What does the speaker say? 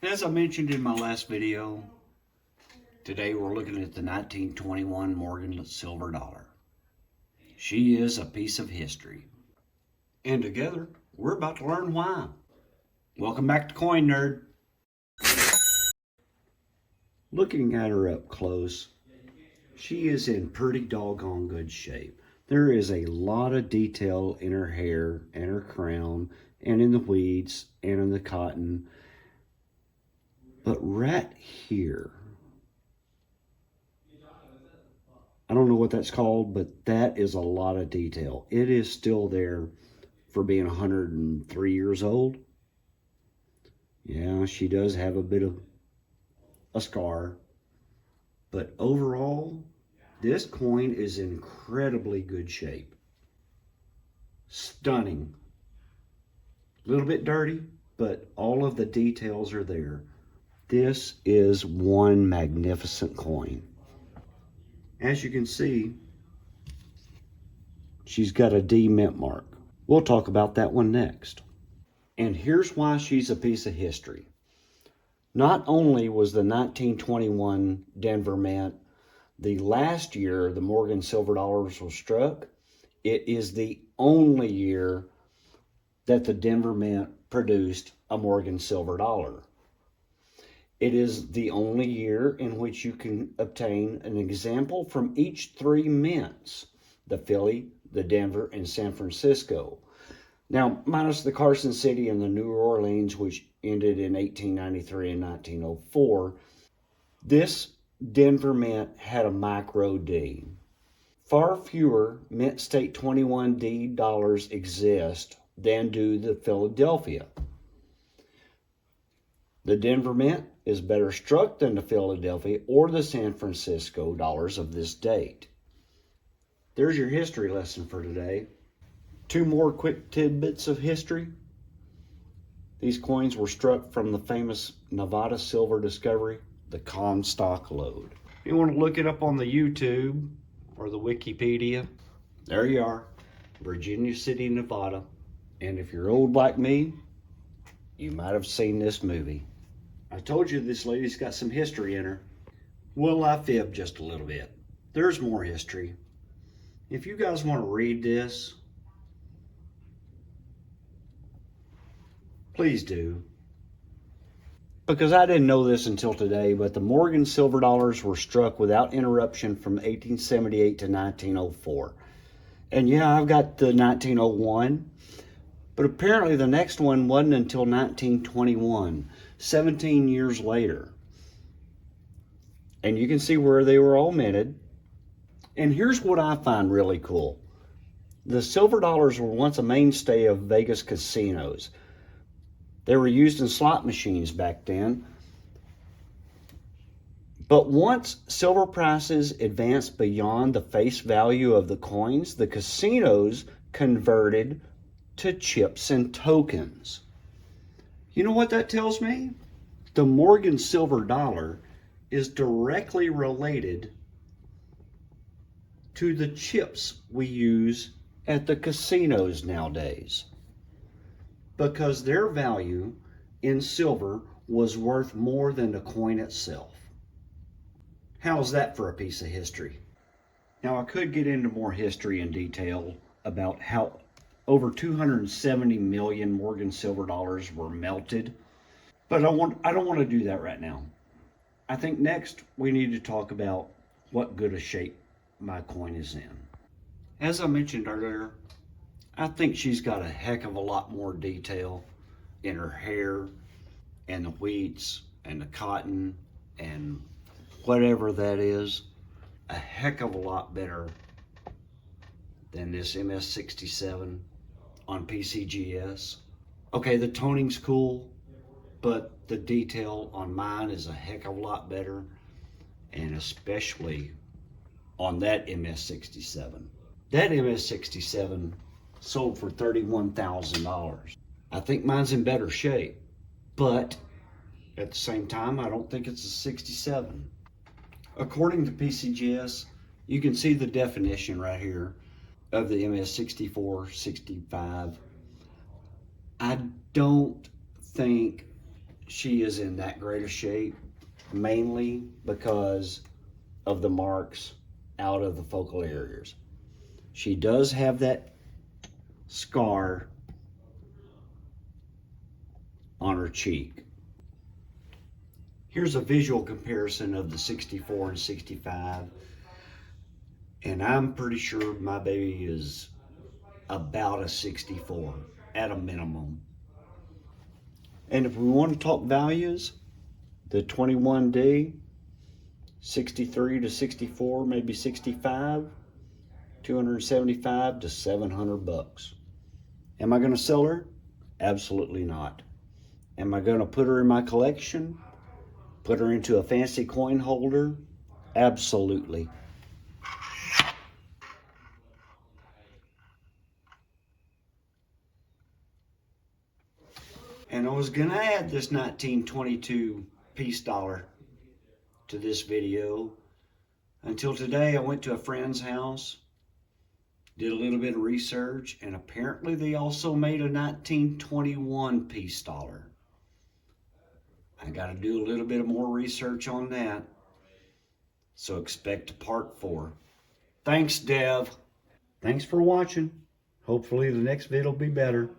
As I mentioned in my last video, today we're looking at the 1921 Morgan silver dollar. She is a piece of history. And together, we're about to learn why. Welcome back to Coin Nerd. Looking at her up close, she is in pretty doggone good shape. There is a lot of detail in her hair and her crown and in the weeds and in the cotton. But right here, I don't know what that's called, but that is a lot of detail. It is still there for being 103 years old. Yeah, she does have a bit of a scar, but overall, this coin is in incredibly good shape. Stunning. A little bit dirty, but all of the details are there. This is one magnificent coin. As you can see, she's got a D mint mark. We'll talk about that one next. And here's why she's a piece of history. Not only was the 1921 Denver Mint the last year the Morgan silver dollars was struck, it is the only year that the Denver Mint produced a Morgan silver dollar. It is the only year in which you can obtain an example from each three mints, the Philly, the Denver, and San Francisco. Now, minus the Carson City and the New Orleans, which ended in 1893 and 1904, this Denver Mint had a micro D. Far fewer Mint State 21D dollars exist than do the Philadelphia. The Denver Mint is better struck than the Philadelphia or the San Francisco dollars of this date. There's your history lesson for today. Two more quick tidbits of history. These coins were struck from the famous Nevada silver discovery, the Comstock lode. You want to look it up on the YouTube or the Wikipedia, there you are, Virginia City, Nevada. And if you're old like me, you might have seen this movie. I told you this lady's got some history in her. Well, I fibbed just a little bit. There's more history. If you guys want to read this, please do. Because I didn't know this until today, but the Morgan silver dollars were struck without interruption from 1878 to 1904. And yeah, I've got the 1901, but apparently the next one wasn't until 1921, 17 years later. And you can see where they were all minted. And here's what I find really cool. The silver dollars were once a mainstay of Vegas casinos. They were used in slot machines back then. But once silver prices advanced beyond the face value of the coins, the casinos converted to chips and tokens. You know what that tells me? The Morgan silver dollar is directly related to the chips we use at the casinos nowadays, because their value in silver was worth more than the coin itself. How's that for a piece of history? Now, I could get into more history in detail about how over 270 million Morgan silver dollars were melted, but I don't want to do that right now. I think next we need to talk about what good a shape my coin is in. As I mentioned earlier, I think she's got a heck of a lot more detail in her hair and the wheats and the cotton and whatever that is. A heck of a lot better than this MS67 on PCGS. Okay, the toning's cool, but the detail on mine is a heck of a lot better, and especially on that MS67. That MS67 sold for $31,000. I think mine's in better shape, but at the same time, I don't think it's a 67. According to PCGS, you can see the definition right here of the MS64, 65. I don't think she is in that great a shape, mainly because of the marks out of the focal areas. She does have that scar on her cheek. Here's a visual comparison of the 64 and 65, and I'm pretty sure my baby is about a 64 at a minimum. And if we want to talk values, the 21D, 63 to 64, maybe 65, 275 to 700 bucks. Am I going to sell her? Absolutely not. Am I going to put her in my collection? Put her into a fancy coin holder? Absolutely. And I was going to add this 1922 piece dollar to this video until today. I went to a friend's house, did a little bit of research, and apparently they also made a 1921 piece dollar. I got to do a little bit of more research on that. So expect a part 4. Thanks, Dev. Thanks for watching. Hopefully the next video will be better.